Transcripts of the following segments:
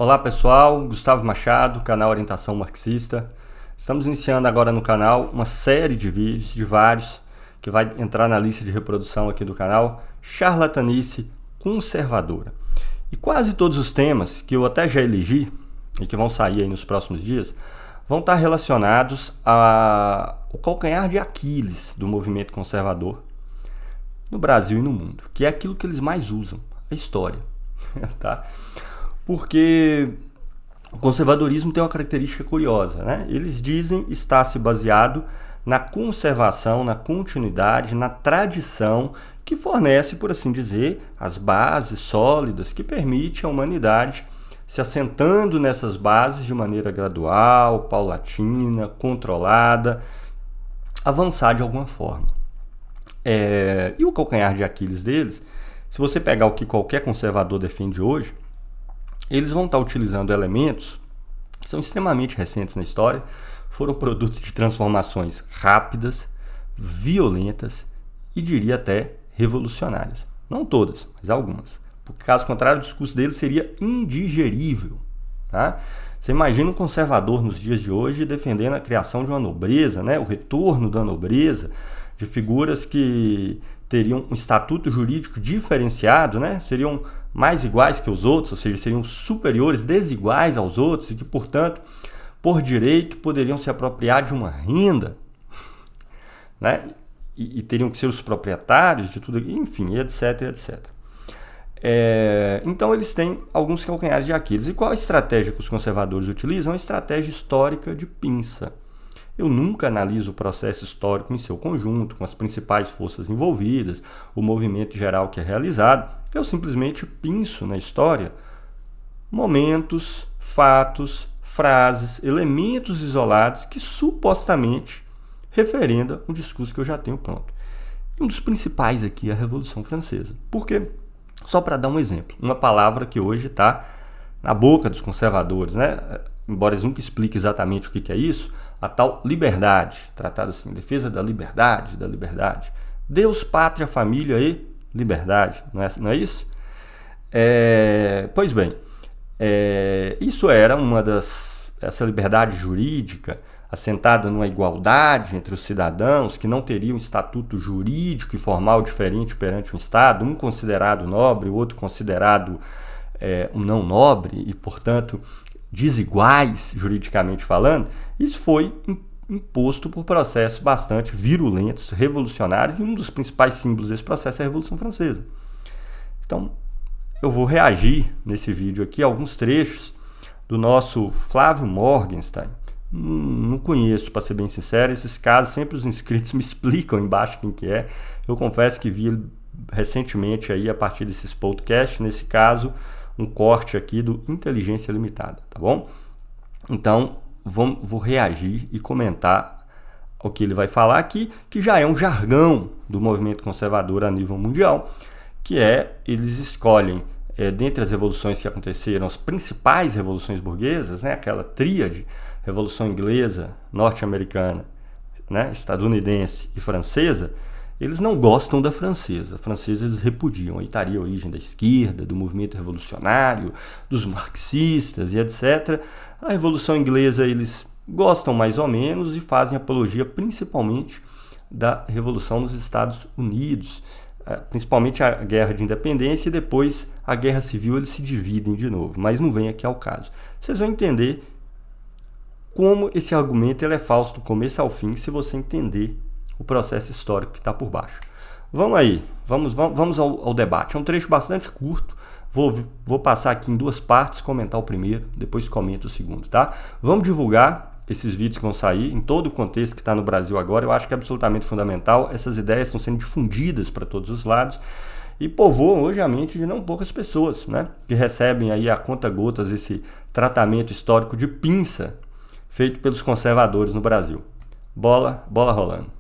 Olá pessoal, Gustavo Machado, canal Orientação Marxista. Estamos iniciando agora no canal uma série de vídeos, de vários, que vai entrar na lista de reprodução aqui do canal, Charlatanice Conservadora. E quase todos os temas que eu até já elegi, e que vão sair aí nos próximos dias, vão estar relacionados ao calcanhar de Aquiles do movimento conservador no Brasil e no mundo, que é aquilo que eles mais usam, a história. Tá? Porque o conservadorismo tem uma característica curiosa, né? Eles dizem estar se baseado na conservação, na continuidade, na tradição que fornece, por assim dizer, as bases sólidas que permitem a humanidade se assentando nessas bases de maneira gradual, paulatina, controlada, avançar de alguma forma. E o calcanhar de Aquiles deles, se você pegar o que qualquer conservador defende hoje, eles vão estar utilizando elementos que são extremamente recentes na história, foram produtos de transformações rápidas, violentas e diria até revolucionárias. Não todas, mas algumas. Porque caso contrário, o discurso deles seria indigerível. Tá? Você imagina um conservador nos dias de hoje defendendo a criação de uma nobreza, né? O retorno da nobreza, de figuras que teriam um estatuto jurídico diferenciado, né? Seriam mais iguais que os outros, ou seja, seriam superiores, desiguais aos outros e que, portanto, por direito, poderiam se apropriar de uma renda, né? E teriam que ser os proprietários de tudo, enfim, etc, etc. Então, eles têm alguns calcanhares de Aquiles. E qual a estratégia que os conservadores utilizam? É uma estratégia histórica de pinça. Eu nunca analiso o processo histórico em seu conjunto, com as principais forças envolvidas, o movimento geral que é realizado. Eu simplesmente pinço na história momentos, fatos, frases, elementos isolados que supostamente referendam um discurso que eu já tenho pronto. E um dos principais aqui é a Revolução Francesa. Por quê? Só para dar um exemplo, uma palavra que hoje está na boca dos conservadores, né? Embora eles nunca expliquem exatamente o que é isso, a tal liberdade, tratado assim, defesa da liberdade, Deus, pátria, família e liberdade, não é isso? Pois bem, isso era essa liberdade jurídica assentada numa igualdade entre os cidadãos que não teriam estatuto jurídico e formal diferente perante o Estado, um considerado nobre, o outro considerado um não nobre e, portanto, desiguais juridicamente falando. Isso foi imposto por processos bastante virulentos, revolucionários, e um dos principais símbolos desse processo é a Revolução Francesa. Então, eu vou reagir nesse vídeo aqui a alguns trechos do nosso Flávio Morgenstern. Não conheço, para ser bem sincero, esses casos sempre os inscritos me explicam embaixo quem que é. Eu confesso que vi ele recentemente aí a partir desses podcasts, nesse caso, um corte aqui do Inteligência Limitada, tá bom? Então, vou reagir e comentar o que ele vai falar aqui, que já é um jargão do movimento conservador a nível mundial, que eles escolhem, dentre as revoluções que aconteceram, as principais revoluções burguesas, né, aquela tríade, Revolução Inglesa, Norte-Americana, né, estadunidense e francesa, eles não gostam da francesa. A francesa eles repudiam. Aí estaria a origem da esquerda, do movimento revolucionário, dos marxistas e etc. A Revolução Inglesa eles gostam mais ou menos e fazem apologia principalmente da Revolução nos Estados Unidos, principalmente a Guerra de Independência e depois a Guerra Civil. Eles se dividem de novo, mas não vem aqui ao caso. Vocês vão entender como esse argumento ele é falso do começo ao fim, se você entender o processo histórico que está por baixo. Vamos aí, vamos ao debate. É um trecho bastante curto, vou passar aqui em duas partes, comentar o primeiro, depois comento o segundo, tá? Vamos divulgar esses vídeos que vão sair em todo o contexto que está no Brasil agora. Eu acho que é absolutamente fundamental. Essas ideias estão sendo difundidas para todos os lados e povoam hoje a mente de não poucas pessoas, né? Que recebem aí a conta-gotas esse tratamento histórico de pinça feito pelos conservadores no Brasil. Bola rolando.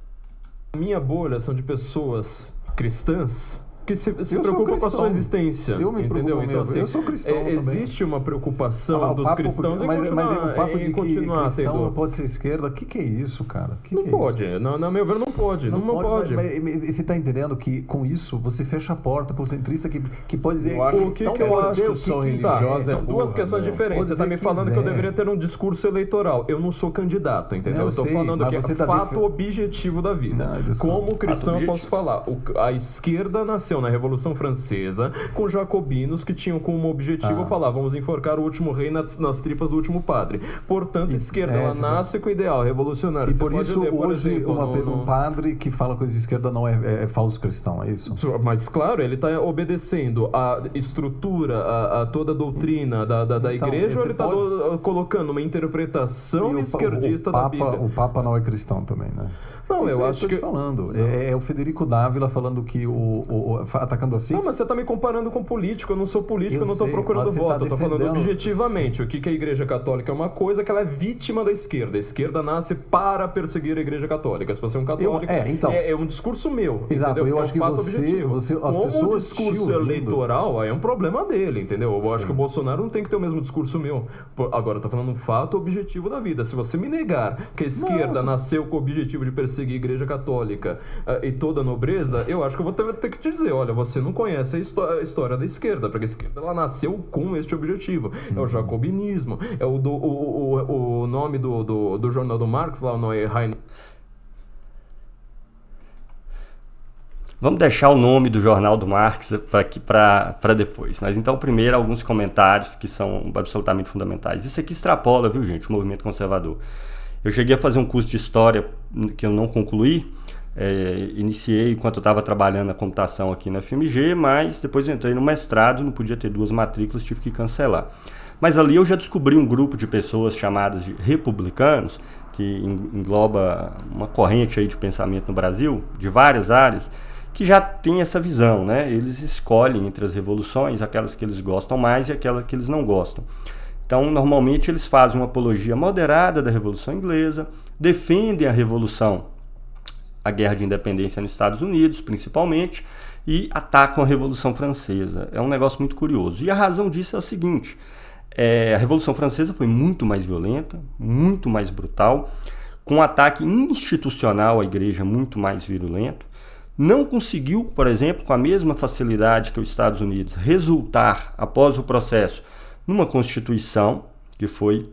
A minha bolha são de pessoas cristãs, que se preocupa com a sua existência. Eu me entendeu? preocupo, Então, assim, eu sou cristão também. existe uma preocupação dos cristãos mas o papo de que continuar cristão sendo... não pode ser esquerda, o que é isso, cara? Não pode. Na meu ver, não pode. Não pode. Mas você está entendendo que com isso você fecha a porta para o centrista que pode dizer eu acho que eu acho são religiosa. São duas questões diferentes. Você está me falando que eu deveria ter um discurso eleitoral. Eu não sou candidato, entendeu? Eu estou falando que é fato objetivo da vida. Como cristão eu posso falar. A esquerda nasceu na Revolução Francesa com jacobinos que tinham como objetivo falar, vamos enforcar o último rei nas tripas do último padre. Portanto, a esquerda ela nasce com o ideal revolucionário. E por isso hoje um padre que fala coisa de esquerda não é falso cristão, é isso? Mas claro, ele está obedecendo a estrutura, a toda a doutrina da igreja, ou ele está colocando uma interpretação esquerdista da Bíblia? O Papa não é cristão também, né? Não, eu acho que... falando. É o Federico Dávila falando que atacando assim... Não, mas você está me comparando com político. Eu não sou político, eu não estou procurando voto. Eu estou falando objetivamente. O que a Igreja Católica é uma coisa que ela é vítima da esquerda. A esquerda nasce para perseguir a Igreja Católica. Se você é um católico, é um discurso meu. Exato, eu acho que você como um discurso eleitoral, aí é um problema dele, entendeu? Eu acho que o Bolsonaro não tem que ter o mesmo discurso meu. Agora, eu estou falando um fato objetivo da vida. Se você me negar que a esquerda nasceu com o objetivo de perseguir a Igreja Católica e toda a nobreza, eu acho que eu vou ter que te dizer, olha, você não conhece a história da esquerda, porque a esquerda ela nasceu com este objetivo. É o jacobinismo, é o nome do jornal do Marx, lá no Vamos deixar o nome do jornal do Marx para depois. Mas então, primeiro, alguns comentários que são absolutamente fundamentais. Isso aqui extrapola, viu, gente, o movimento conservador. Eu cheguei a fazer um curso de história que eu não concluí. Iniciei enquanto eu estava trabalhando na computação aqui na FMG, mas depois eu entrei no mestrado, não podia ter 2 matrículas, tive que cancelar. Mas ali eu já descobri um grupo de pessoas chamadas de republicanos, que engloba uma corrente aí de pensamento no Brasil, de várias áreas, que já tem essa visão, né? Eles escolhem entre as revoluções aquelas que eles gostam mais e aquelas que eles não gostam. Então, normalmente eles fazem uma apologia moderada da Revolução Inglesa, defendem a Guerra de Independência nos Estados Unidos, principalmente, e atacam a Revolução Francesa. É um negócio muito curioso. E a razão disso é o seguinte, a Revolução Francesa foi muito mais violenta, muito mais brutal, com um ataque institucional à igreja muito mais virulento. Não conseguiu, por exemplo, com a mesma facilidade que os Estados Unidos, resultar, após o processo, numa Constituição que foi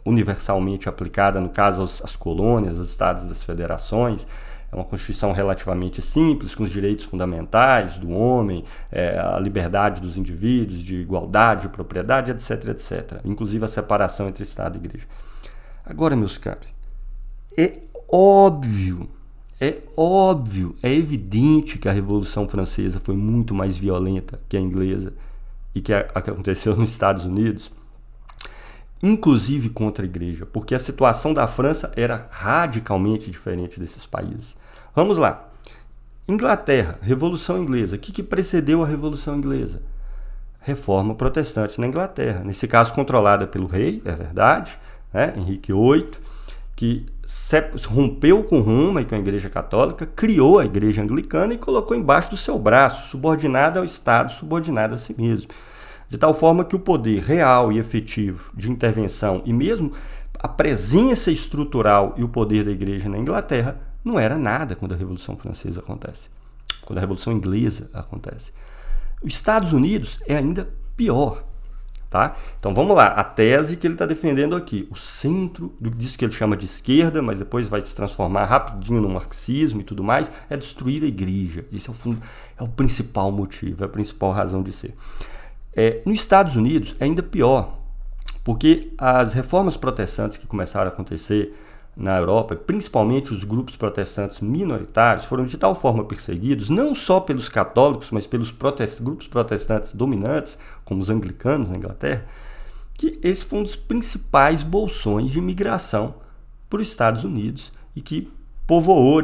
universalmente aplicada, no caso, às colônias, aos estados das federações. É uma Constituição relativamente simples, com os direitos fundamentais do homem, a liberdade dos indivíduos, de igualdade, de propriedade, etc, etc. Inclusive a separação entre Estado e Igreja. Agora, meus caros, é óbvio, é evidente que a Revolução Francesa foi muito mais violenta que a inglesa e que aconteceu nos Estados Unidos, inclusive contra a igreja, porque a situação da França era radicalmente diferente desses países. Vamos lá. Inglaterra, Revolução Inglesa. O que precedeu a Revolução Inglesa? Reforma protestante na Inglaterra, nesse caso controlada pelo rei, é verdade, né? Henrique VIII, que rompeu com Roma e com a Igreja Católica, criou a Igreja Anglicana e colocou embaixo do seu braço, subordinada ao Estado, subordinada a si mesmo. De tal forma que o poder real e efetivo de intervenção e mesmo a presença estrutural e o poder da Igreja na Inglaterra não era nada quando a Revolução Francesa acontece, quando a Revolução Inglesa acontece. Os Estados Unidos é ainda pior. Tá? Então vamos lá, a tese que ele está defendendo aqui, o centro disso que ele chama de esquerda, mas depois vai se transformar rapidinho no marxismo e tudo mais, é destruir a igreja. Esse é o principal motivo, é a principal razão de ser. Nos Estados Unidos é ainda pior, porque as reformas protestantes que começaram a acontecer na Europa, principalmente os grupos protestantes minoritários, foram de tal forma perseguidos, não só pelos católicos, mas pelos grupos protestantes dominantes, como os anglicanos na Inglaterra, que esse foi um dos principais bolsões de imigração para os Estados Unidos e que povoou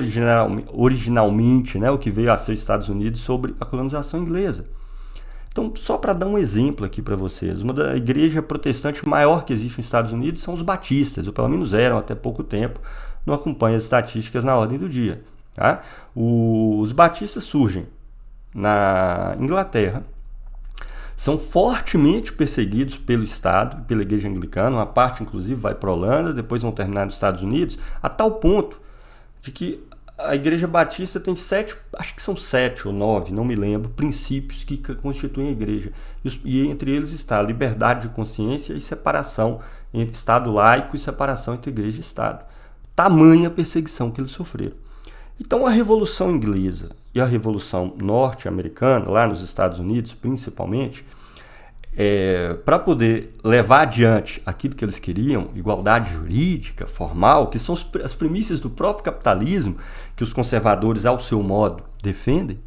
originalmente, né, o que veio a ser os Estados Unidos sobre a colonização inglesa. Então, só para dar um exemplo aqui para vocês, uma da igreja protestante maior que existe nos Estados Unidos são os batistas, ou pelo menos eram até pouco tempo, não acompanho as estatísticas na ordem do dia. Tá? Os batistas surgem na Inglaterra, são fortemente perseguidos pelo Estado, pela Igreja Anglicana, uma parte inclusive vai para a Holanda, depois vão terminar nos Estados Unidos, a tal ponto de que a Igreja Batista tem 7, acho que são 7 ou 9, não me lembro, princípios que constituem a Igreja. E entre eles está a liberdade de consciência e separação entre Estado laico e separação entre Igreja e Estado. Tamanha perseguição que eles sofreram. Então a Revolução Inglesa e a Revolução Norte-Americana, lá nos Estados Unidos principalmente, para poder levar adiante aquilo que eles queriam, igualdade jurídica, formal, que são as premissas do próprio capitalismo, que os conservadores, ao seu modo, defendem,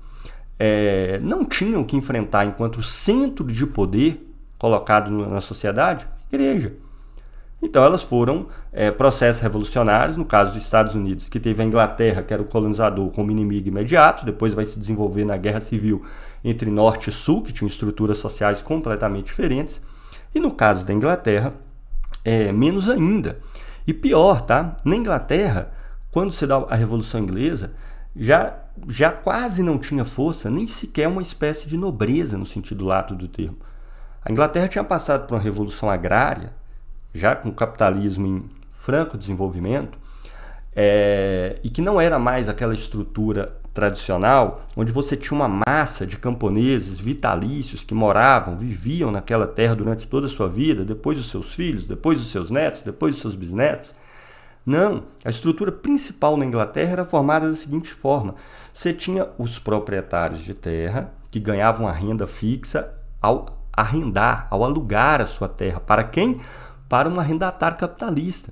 não tinham que enfrentar enquanto centro de poder colocado na sociedade, a igreja. Então elas foram processos revolucionários, no caso dos Estados Unidos, que teve a Inglaterra, que era o colonizador, como inimigo imediato, depois vai se desenvolver na Guerra Civil entre Norte e Sul, que tinham estruturas sociais completamente diferentes, e no caso da Inglaterra, menos ainda. E pior, tá? Na Inglaterra, quando se dá a Revolução Inglesa, já quase não tinha força, nem sequer uma espécie de nobreza no sentido lato do termo. A Inglaterra tinha passado por uma revolução agrária, já com o capitalismo em franco desenvolvimento, e que não era mais aquela estrutura tradicional, onde você tinha uma massa de camponeses vitalícios que viviam naquela terra durante toda a sua vida, depois dos seus filhos, depois dos seus netos, depois dos seus bisnetos. Não, a estrutura principal na Inglaterra era formada da seguinte forma: você tinha os proprietários de terra, que ganhavam a renda fixa ao arrendar, ao alugar a sua terra. Para quem? Para um arrendatário capitalista,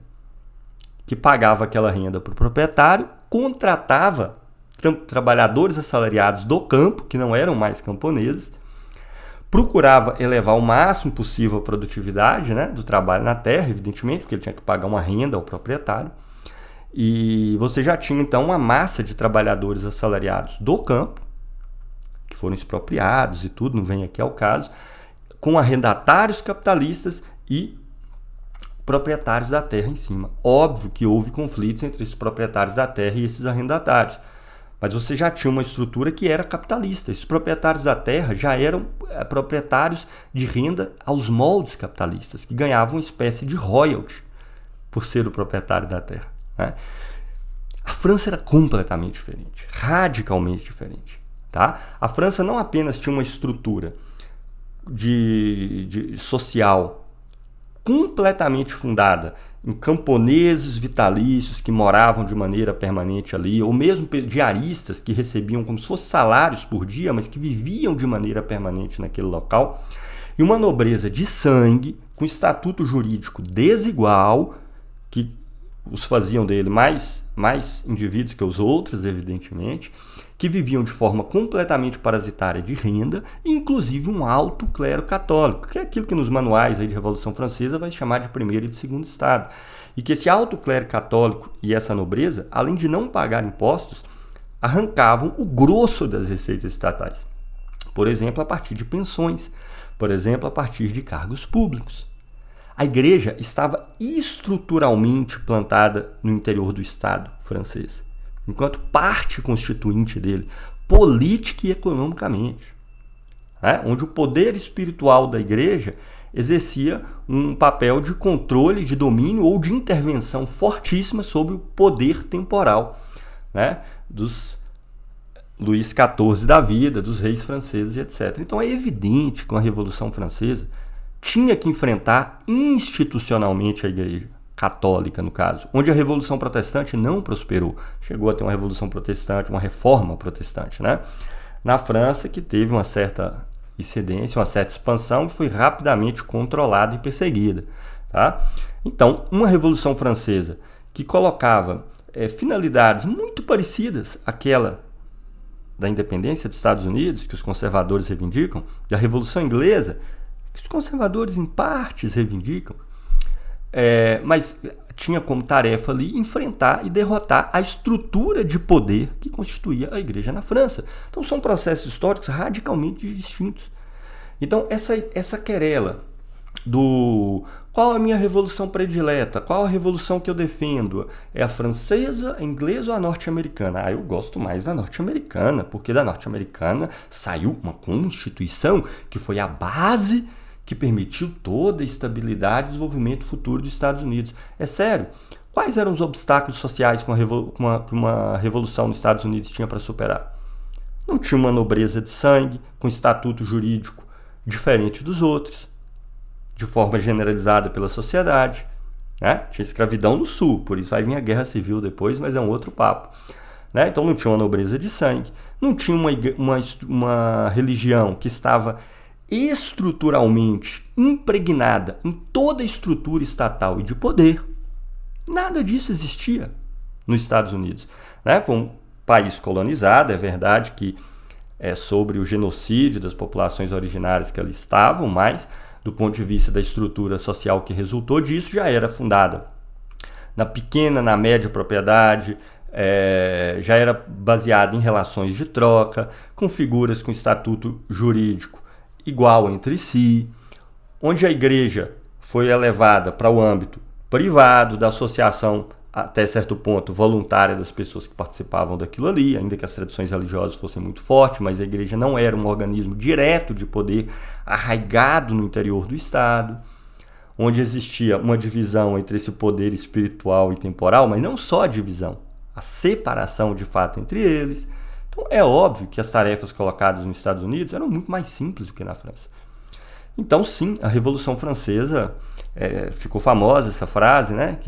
que pagava aquela renda para o proprietário, contratava trabalhadores assalariados do campo, que não eram mais camponeses, procurava elevar o máximo possível a produtividade, né, do trabalho na terra, evidentemente, porque ele tinha que pagar uma renda ao proprietário, e você já tinha então uma massa de trabalhadores assalariados do campo, que foram expropriados e tudo, não vem aqui ao caso, com arrendatários capitalistas e proprietários da terra em cima. Óbvio que houve conflitos entre esses proprietários da terra e esses arrendatários, mas você já tinha uma estrutura que era capitalista. Esses proprietários da terra já eram proprietários de renda aos moldes capitalistas, que ganhavam uma espécie de royalty por ser o proprietário da terra, né? A França era completamente diferente, radicalmente diferente, tá? A França não apenas tinha uma estrutura social completamente fundada em camponeses vitalícios que moravam de maneira permanente ali, ou mesmo diaristas que recebiam como se fossem salários por dia, mas que viviam de maneira permanente naquele local, e uma nobreza de sangue, com estatuto jurídico desigual, que os faziam dele mais indivíduos que os outros, evidentemente, que viviam de forma completamente parasitária de renda, e inclusive um alto clero católico, que é aquilo que nos manuais aí de Revolução Francesa vai chamar de primeiro e de segundo estado. E que esse alto clero católico e essa nobreza, além de não pagar impostos, arrancavam o grosso das receitas estatais. Por exemplo, a partir de pensões, por exemplo, a partir de cargos públicos. A igreja estava estruturalmente plantada no interior do Estado francês, enquanto parte constituinte dele, política e economicamente, onde o poder espiritual da igreja exercia um papel de controle, de domínio ou de intervenção fortíssima sobre o poder temporal, né, dos Luís XIV da vida, dos reis franceses, etc. Então é evidente que com a Revolução Francesa tinha que enfrentar institucionalmente a igreja católica, no caso, onde a Revolução Protestante não prosperou. Chegou a ter uma Revolução Protestante, uma reforma protestante, né? Na França, que teve uma certa excedência, uma certa expansão, e foi rapidamente controlada e perseguida, tá? Então, uma Revolução Francesa que colocava finalidades muito parecidas àquela da independência dos Estados Unidos, que os conservadores reivindicam, e a Revolução Inglesa, que os conservadores em partes reivindicam, mas tinha como tarefa ali enfrentar e derrotar a estrutura de poder que constituía a igreja na França. Então são processos históricos radicalmente distintos. Então essa querela qual a minha revolução predileta, qual a revolução que eu defendo, é a francesa, a inglesa ou a norte-americana? Eu gosto mais da norte-americana, porque da norte-americana saiu uma constituição que foi a base que permitiu toda a estabilidade e desenvolvimento futuro dos Estados Unidos. É sério, quais eram os obstáculos sociais que uma revolução nos Estados Unidos tinha para superar? Não tinha uma nobreza de sangue, com estatuto jurídico diferente dos outros, de forma generalizada pela sociedade, né? Tinha escravidão no sul, por isso vai vir a guerra civil depois, mas é um outro papo, né? Então não tinha uma nobreza de sangue, não tinha uma religião que estava estruturalmente impregnada em toda a estrutura estatal e de poder. Nada disso existia nos Estados Unidos, né? Foi um país colonizado, é verdade que é sobre o genocídio das populações originárias que ali estavam, mas do ponto de vista da estrutura social que resultou disso, já era fundada na pequena, na média propriedade, já era baseada em relações de troca, com figuras com estatuto jurídico igual entre si, onde a igreja foi elevada para o âmbito privado, da associação até certo ponto voluntária das pessoas que participavam daquilo ali, ainda que as tradições religiosas fossem muito fortes, mas a igreja não era um organismo direto de poder arraigado no interior do Estado, onde existia uma divisão entre esse poder espiritual e temporal, mas não só a divisão, a separação de fato entre eles. Então é óbvio que as tarefas colocadas nos Estados Unidos eram muito mais simples do que na França. Então sim, a Revolução Francesa, ficou famosa essa frase, né,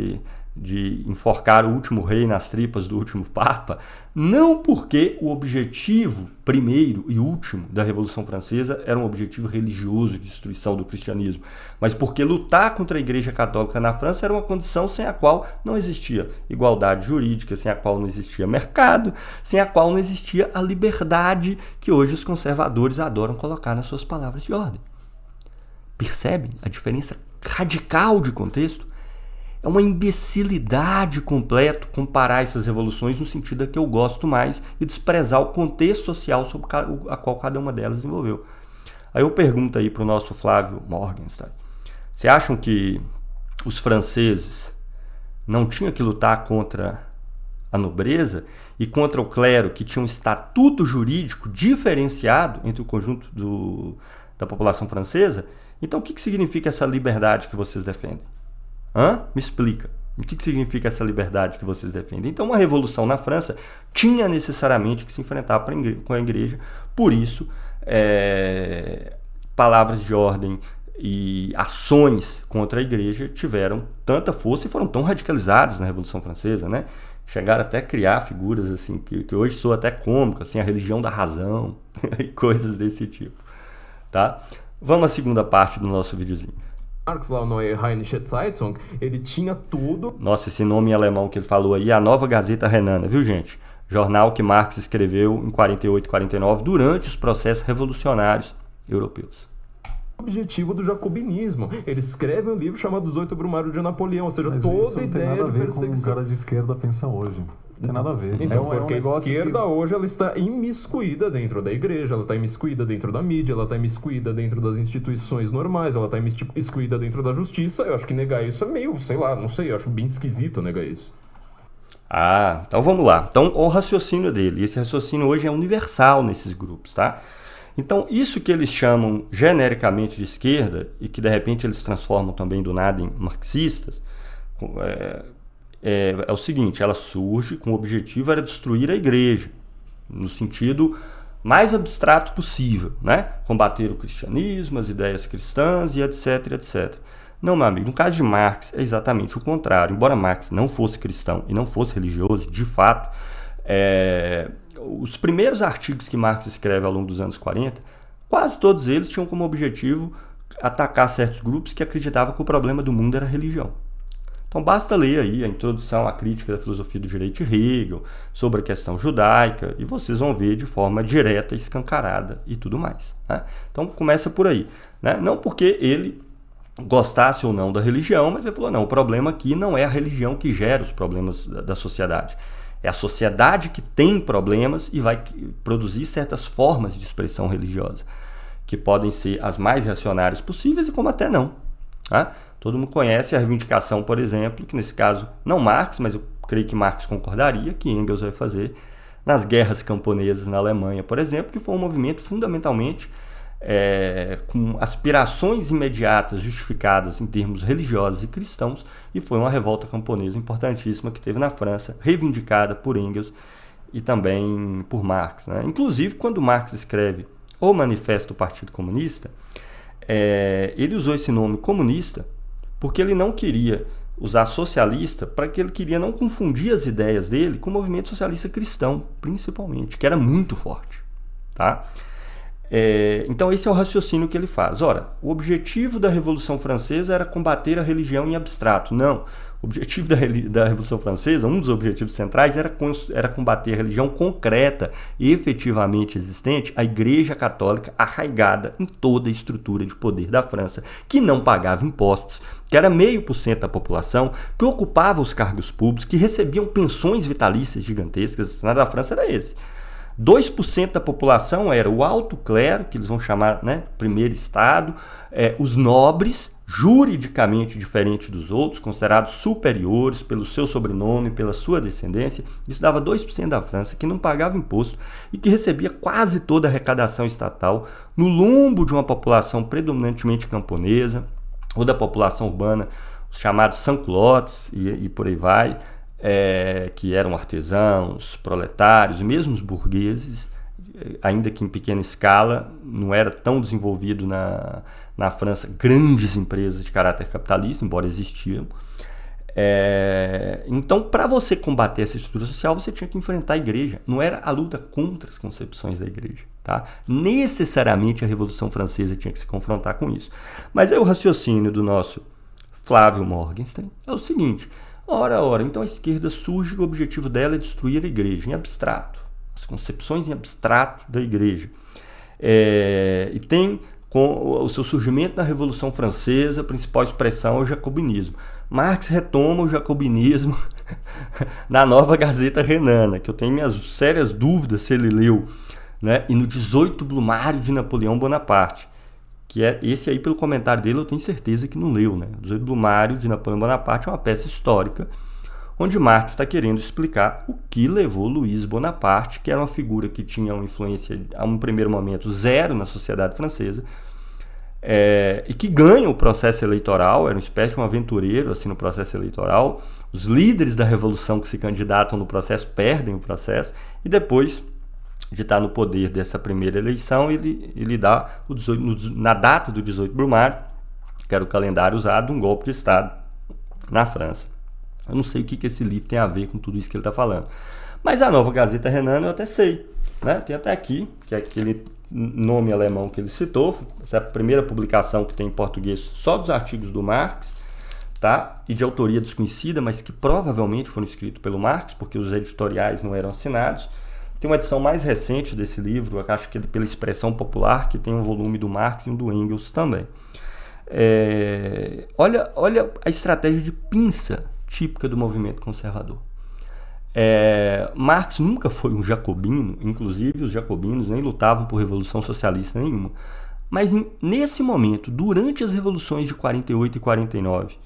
de enforcar o último rei nas tripas do último papa, não porque o objetivo primeiro e último da Revolução Francesa era um objetivo religioso de destruição do cristianismo, mas porque lutar contra a Igreja Católica na França era uma condição sem a qual não existia igualdade jurídica, sem a qual não existia mercado, sem a qual não existia a liberdade que hoje os conservadores adoram colocar nas suas palavras de ordem. Percebem a diferença radical de contexto? É uma imbecilidade completa comparar essas revoluções no sentido que eu gosto mais e desprezar o contexto social sobre a qual cada uma delas desenvolveu. Aí eu pergunto aí para o nosso Flávio Morgenstern, vocês acham que os franceses não tinham que lutar contra a nobreza e contra o clero que tinha um estatuto jurídico diferenciado entre o conjunto da população francesa? Então o que significa essa liberdade que vocês defendem? Me explica. O que significa essa liberdade que vocês defendem? Então, uma revolução na França tinha necessariamente que se enfrentar com a igreja. Por isso, palavras de ordem e ações contra a igreja tiveram tanta força e foram tão radicalizadas na Revolução Francesa, né? Chegaram até a criar figuras assim que hoje soam até cômicas, assim, a religião da razão e coisas desse tipo. Tá? Vamos à segunda parte do nosso videozinho. Marx, lá no Rheinische Zeitung, ele tinha tudo. Nossa, esse nome em alemão que ele falou aí é a Nova Gazeta Renana, viu, gente? Jornal que Marx escreveu em 48 e 49 durante os processos revolucionários europeus. O objetivo do jacobinismo. Ele escreve um livro chamado Os Oito Brumários de Napoleão, ou seja, toda a ideia de perseguição. Com um cara de esquerda pensa hoje. Não tem nada a ver. Então, porque a esquerda hoje ela está imiscuída dentro da igreja, ela está imiscuída dentro da mídia, ela está imiscuída dentro das instituições normais, ela está imiscuída dentro da justiça. Eu acho que negar isso é meio, sei lá, não sei, eu acho bem esquisito negar isso. Então vamos lá. Então o raciocínio dele, esse raciocínio hoje é universal nesses grupos, tá? Então isso que eles chamam genericamente de esquerda e que de repente eles transformam também do nada em marxistas, é o seguinte, ela surge com o objetivo era destruir a igreja, no sentido mais abstrato possível, né? Combater o cristianismo, as ideias cristãs e etc, etc. Não, meu amigo, no caso de Marx é exatamente o contrário. Embora Marx não fosse cristão e não fosse religioso, de fato, os primeiros artigos que Marx escreve ao longo dos anos 40, quase todos eles tinham como objetivo atacar certos grupos que acreditavam que o problema do mundo era a religião. Então basta ler aí a introdução à crítica da filosofia do direito de Hegel, sobre a questão judaica, e vocês vão ver de forma direta, escancarada e tudo mais, né? Então começa por aí, né? Não porque ele gostasse ou não da religião, mas ele falou, não, o problema aqui não é a religião que gera os problemas da sociedade. É a sociedade que tem problemas e vai produzir certas formas de expressão religiosa, que podem ser as mais reacionárias possíveis e como até não. Tá? Todo mundo conhece a reivindicação, por exemplo, que nesse caso, não Marx, mas eu creio que Marx concordaria, que Engels vai fazer nas guerras camponesas na Alemanha, por exemplo, que foi um movimento fundamentalmente com aspirações imediatas justificadas em termos religiosos e cristãos, e foi uma revolta camponesa importantíssima que teve na França, reivindicada por Engels e também por Marx, né? Inclusive, quando Marx escreve o Manifesto do Partido Comunista, ele usou esse nome comunista porque ele não queria usar socialista, para que ele queria não confundir as ideias dele com o movimento socialista cristão, principalmente, que era muito forte. Tá? Então esse é o raciocínio que ele faz. Ora, o objetivo da Revolução Francesa era combater a religião em abstrato. Não. O objetivo da Revolução Francesa, um dos objetivos centrais, era combater a religião concreta e efetivamente existente, a Igreja Católica arraigada em toda a estrutura de poder da França, que não pagava impostos, que era 0,5% da população, que ocupava os cargos públicos, que recebiam pensões vitalícias gigantescas. O cenário da França era esse. 2% da população era o alto clero, que eles vão chamar, né, primeiro estado, os nobres, juridicamente diferentes dos outros, considerados superiores pelo seu sobrenome, pela sua descendência. Isso dava 2% da França, que não pagava imposto e que recebia quase toda a arrecadação estatal no lombo de uma população predominantemente camponesa ou da população urbana, os chamados sans-culottes e por aí vai, que eram artesãos, proletários e mesmo os burgueses, ainda que em pequena escala. Não era tão desenvolvido na França grandes empresas de caráter capitalista, embora existiam. Então, para você combater essa estrutura social, você tinha que enfrentar a igreja. Não era a luta contra as concepções da igreja. Tá? Necessariamente a Revolução Francesa tinha que se confrontar com isso. Mas aí o raciocínio do nosso Flávio Morgenstern é o seguinte: ora, então a esquerda surge que o objetivo dela é destruir a igreja em abstrato, as concepções em abstrato da igreja. E tem com o seu surgimento na Revolução Francesa, a principal expressão é o jacobinismo. Marx retoma o jacobinismo na Nova Gazeta Renana, que eu tenho minhas sérias dúvidas se ele leu, né? E no 18 Brumário de Napoleão Bonaparte, que esse aí, pelo comentário dele, eu tenho certeza que não leu, né? O 18 Brumário de Napoleão Bonaparte é uma peça histórica onde Marx está querendo explicar o que levou Luiz Bonaparte, que era uma figura que tinha uma influência, a um primeiro momento, zero na sociedade francesa, e que ganha o processo eleitoral, era uma espécie de um aventureiro assim, no processo eleitoral. Os líderes da revolução que se candidatam no processo perdem o processo, e depois de estar no poder dessa primeira eleição, ele dá, na data do 18 Brumário, que era o calendário usado, um golpe de Estado na França. Eu não sei o que esse livro tem a ver com tudo isso que ele está falando. Mas a Nova Gazeta Renana eu até sei. Né? Tem até aqui, que é aquele nome alemão que ele citou. Essa é a primeira publicação que tem em português só dos artigos do Marx, tá? E de autoria desconhecida, mas que provavelmente foram escritos pelo Marx, porque os editoriais não eram assinados. Tem uma edição mais recente desse livro, eu acho que é pela Expressão Popular, que tem um volume do Marx e um do Engels também. Olha a estratégia de pinça típica do movimento conservador. Marx nunca foi um jacobino, inclusive os jacobinos nem lutavam por revolução socialista nenhuma. Mas nesse momento, durante as revoluções de 48 e 49,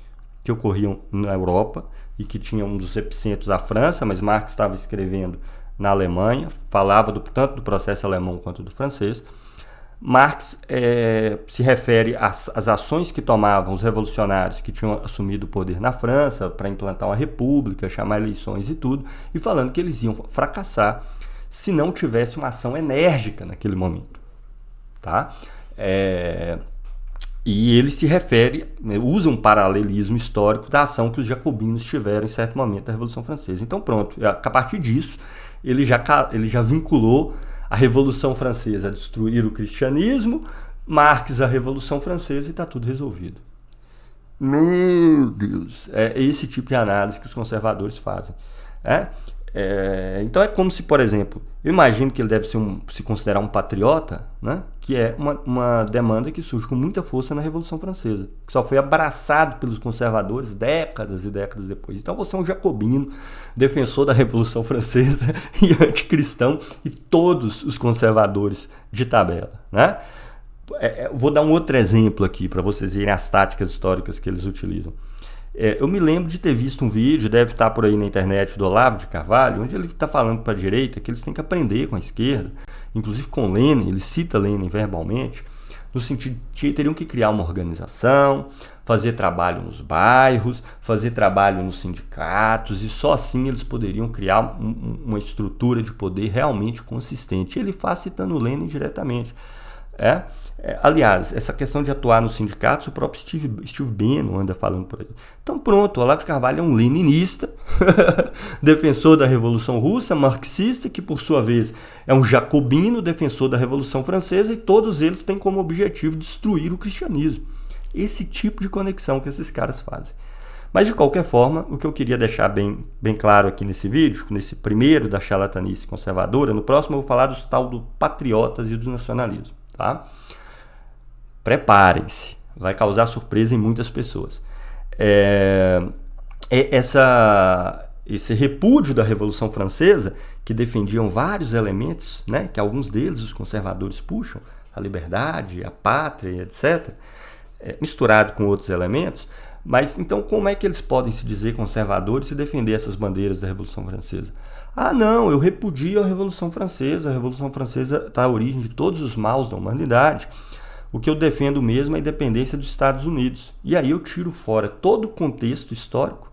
que ocorriam na Europa e que tinham um dos epicentros a França, mas Marx estava escrevendo na Alemanha, falava tanto do processo alemão quanto do francês. Marx se refere às ações que tomavam os revolucionários que tinham assumido o poder na França para implantar uma república, chamar eleições e tudo, e falando que eles iam fracassar se não tivesse uma ação enérgica naquele momento. Tá? E ele se refere, usa um paralelismo histórico da ação que os jacobinos tiveram em certo momento da Revolução Francesa. Então pronto, a partir disso, ele já vinculou a Revolução Francesa a destruir o cristianismo, Marx a Revolução Francesa, e está tudo resolvido. Meu Deus! É esse tipo de análise que os conservadores fazem. Então é como se, por exemplo, eu imagino que ele deve se considerar um patriota, né? Que é uma demanda que surge com muita força na Revolução Francesa, que só foi abraçado pelos conservadores décadas e décadas depois. Então você é um jacobino, defensor da Revolução Francesa e anticristão, e todos os conservadores de tabela, né? Vou dar um outro exemplo aqui para vocês verem as táticas históricas que eles utilizam. Eu me lembro de ter visto um vídeo, deve estar por aí na internet, do Olavo de Carvalho, onde ele está falando para a direita que eles têm que aprender com a esquerda, inclusive com Lenin, ele cita Lenin verbalmente, no sentido de teriam que criar uma organização, fazer trabalho nos bairros, fazer trabalho nos sindicatos, e só assim eles poderiam criar uma estrutura de poder realmente consistente. Ele faz citando Lenin diretamente. Aliás, essa questão de atuar nos sindicatos, o próprio Steve Bannon anda falando por aí. Então pronto, o Olavo de Carvalho é um leninista, defensor da Revolução Russa, marxista, que por sua vez é um jacobino, defensor da Revolução Francesa, e todos eles têm como objetivo destruir o cristianismo. Esse tipo de conexão que esses caras fazem. Mas de qualquer forma, o que eu queria deixar bem claro aqui nesse vídeo, nesse primeiro da charlatanice conservadora, no próximo eu vou falar dos tal do patriotas e do nacionalismo. Tá? Preparem-se, vai causar surpresa em muitas pessoas. Esse repúdio da Revolução Francesa, que defendiam vários elementos, né, que alguns deles os conservadores puxam, a liberdade, a pátria, etc., misturado com outros elementos. Mas então como é que eles podem se dizer conservadores e defender essas bandeiras da Revolução Francesa? Não, eu repudio a Revolução Francesa está à origem de todos os maus da humanidade. O que eu defendo mesmo é a independência dos Estados Unidos. E aí eu tiro fora todo o contexto histórico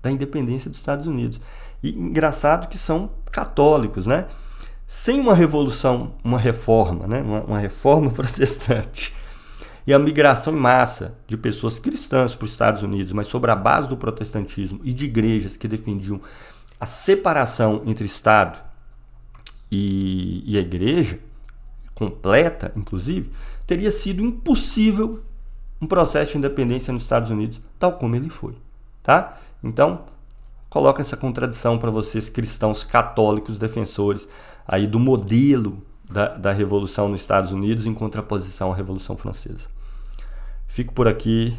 da independência dos Estados Unidos. E engraçado que são católicos, né? Sem uma revolução, uma reforma, né? Uma reforma protestante, e a migração em massa de pessoas cristãs para os Estados Unidos, mas sobre a base do protestantismo e de igrejas que defendiam a separação entre Estado e a igreja, completa inclusive, teria sido impossível um processo de independência nos Estados Unidos, tal como ele foi. Tá? Então, coloca essa contradição para vocês cristãos católicos defensores aí do modelo da Revolução nos Estados Unidos em contraposição à Revolução Francesa. Fico por aqui.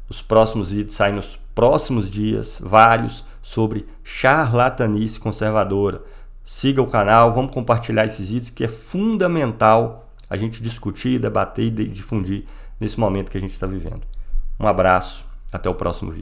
Os próximos vídeos saem nos próximos dias, vários, sobre charlatanice conservadora. Siga o canal, vamos compartilhar esses vídeos, que é fundamental a gente discutir, debater e difundir nesse momento que a gente está vivendo. Um abraço, até o próximo vídeo.